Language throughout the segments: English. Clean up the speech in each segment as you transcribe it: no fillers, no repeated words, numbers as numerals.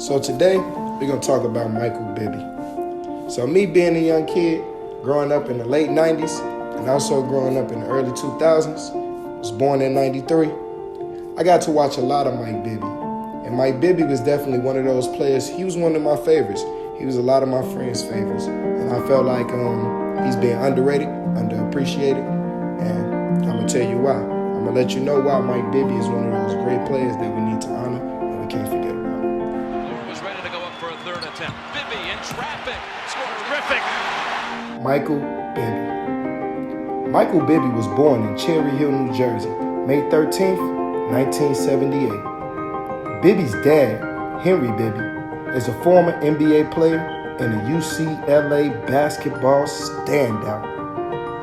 So today, we're going to talk about Michael Bibby. So me being a young kid, growing up in the late 90s, and also growing up in the early 2000s, was born in 93, I got to watch a lot of Mike Bibby. And Mike Bibby was definitely one of those players. He was one of my favorites. He was a lot of my friends' favorites. And I felt like he's being underrated, underappreciated, and I'm going to tell you why. I'm going to let you know why Mike Bibby is one of those great players that we need to honor and we can't forget about. Moore was ready to go up for a third attempt. Bibby in traffic. Scored terrific. Michael Bibby. Michael Bibby was born in Cherry Hill, New Jersey, May 13th, 1978. Bibby's dad, Henry Bibby, is a former NBA player and a UCLA basketball standout.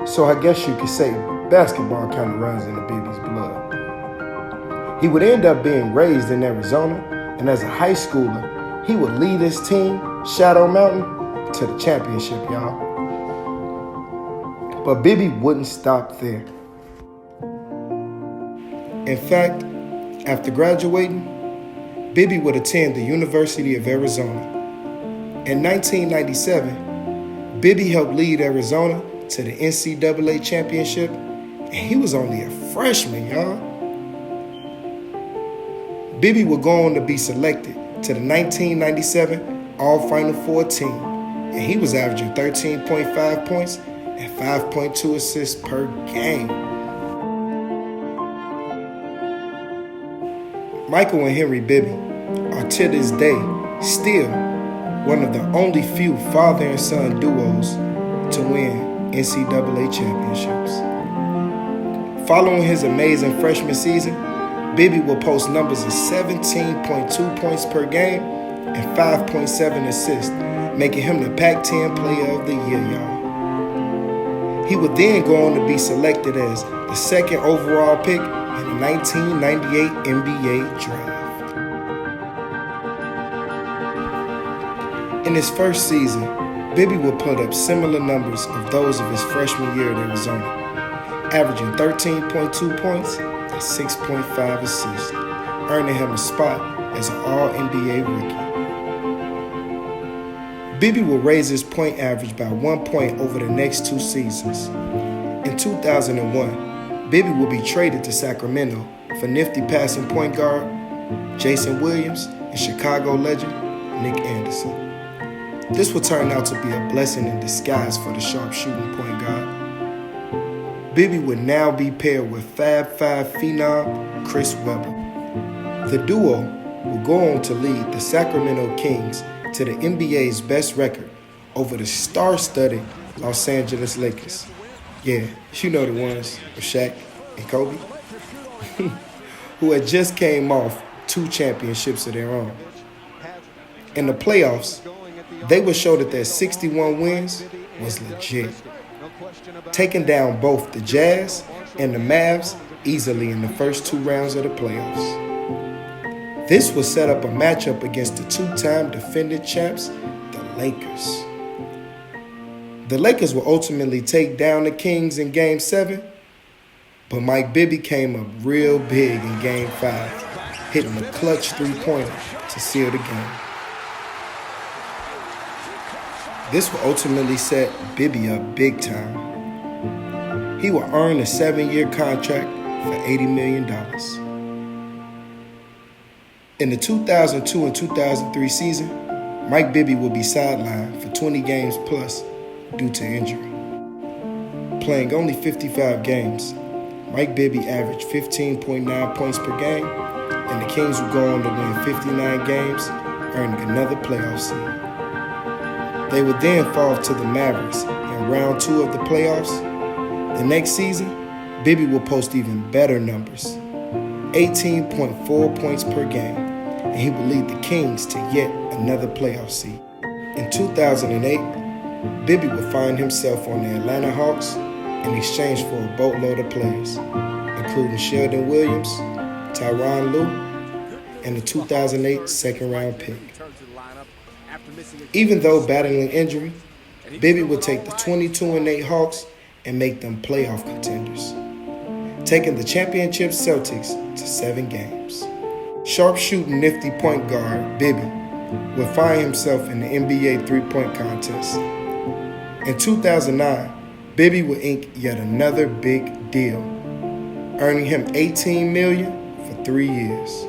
So I guess you could say basketball kind of runs into Bibby's blood. He would end up being raised in Arizona, and as a high schooler, he would lead his team, Shadow Mountain, to the championship, y'all. But Bibby wouldn't stop there. In fact, after graduating, Bibby would attend the University of Arizona. In 1997, Bibby helped lead Arizona to the NCAA championship, and he was only a freshman, y'all. Bibby would go on to be selected to the 1997 All-Final Four team, and he was averaging 13.5 points and 5.2 assists per game. Michael and Henry Bibby are to this day still one of the only few father and son duos to win NCAA championships. Following his amazing freshman season, Bibby will post numbers of 17.2 points per game and 5.7 assists, making him the Pac-10 Player of the Year, y'all. He would then go on to be selected as the second overall pick in the 1998 NBA draft. In his first season, Bibby would put up similar numbers of those of his freshman year at Arizona, averaging 13.2 points and 6.5 assists, earning him a spot as an All-NBA rookie. Bibby will raise his point average by 1 point over the next 2 seasons. In 2001, Bibby will be traded to Sacramento for nifty passing point guard Jason Williams and Chicago legend Nick Anderson. This will turn out to be a blessing in disguise for the sharpshooting point guard. Bibby would now be paired with Fab Five phenom Chris Webber. The duo will go on to lead the Sacramento Kings to the NBA's best record over the star-studded Los Angeles Lakers. Yeah, you know the ones with Shaq and Kobe, who had just came off 2 championships of their own. In the playoffs, they would show that their 61 wins was legit, taking down both the Jazz and the Mavs easily in the first 2 rounds of the playoffs. This would set up a matchup against the 2-time defending champs, the Lakers. The Lakers will ultimately take down the Kings in Game 7, but Mike Bibby came up real big in Game 5, hitting a clutch 3-pointer to seal the game. This will ultimately set Bibby up big time. He will earn a 7-year contract for $80 million. In the 2002 and 2003 season, Mike Bibby will be sidelined for 20 games plus due to injury. Playing only 55 games, Mike Bibby averaged 15.9 points per game, and the Kings would go on to win 59 games, earning another playoff seed. They would then fall to the Mavericks in round 2 of the playoffs. The next season, Bibby will post even better numbers, 18.4 points per game, and he will lead the Kings to yet another playoff seed. In 2008, Bibby would find himself on the Atlanta Hawks in exchange for a boatload of players, including Sheldon Williams, Tyronn Lue, and the 2008 second-round pick. Even though battling injury, Bibby would take the 22-8 Hawks and make them playoff contenders, taking the championship Celtics to 7 games. Sharpshooting nifty point guard Bibby would find himself in the NBA three-point contest. In 2009, Bibby would ink yet another big deal, earning him $18 million for 3 years.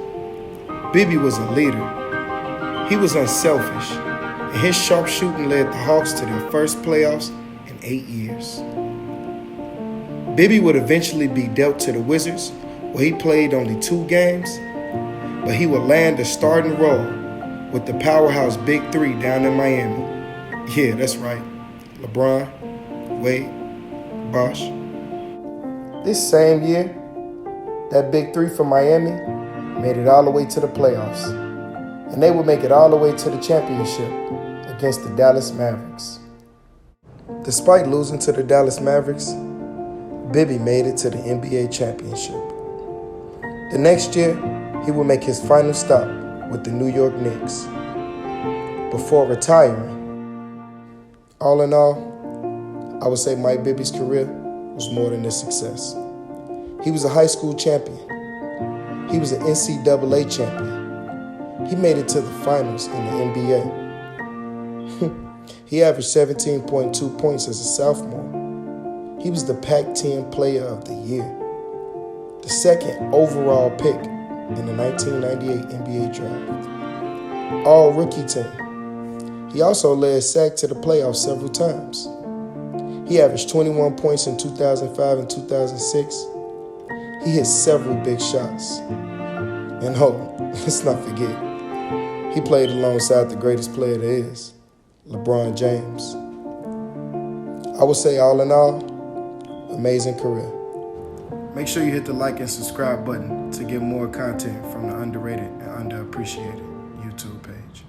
Bibby was a leader. He was unselfish, and his sharp shooting led the Hawks to their first playoffs in 8 years. Bibby would eventually be dealt to the Wizards, where he played only 2 games, but he would land a starting role with the powerhouse Big Three down in Miami. Yeah, that's right. LeBron, Wade, Bosh. This same year, that Big Three from Miami made it all the way to the playoffs, and they would make it all the way to the championship against the Dallas Mavericks. Despite losing to the Dallas Mavericks, Bibby made it to the NBA championship. The next year, he would make his final stop with the New York Knicks before retiring. All in all, I would say Mike Bibby's career was more than a success. He was a high school champion. He was an NCAA champion. He made it to the finals in the NBA. He averaged 17.2 points as a sophomore. He was the Pac-10 Player of the Year, the second overall pick in the 1998 NBA Draft, all-rookie team. He also led SAC to the playoffs several times. He averaged 21 points in 2005 and 2006. He hit several big shots. And let's not forget, he played alongside the greatest player there is, LeBron James. I would say all in all, amazing career. Make sure you hit the like and subscribe button to get more content from the Underrated and Underappreciated YouTube page.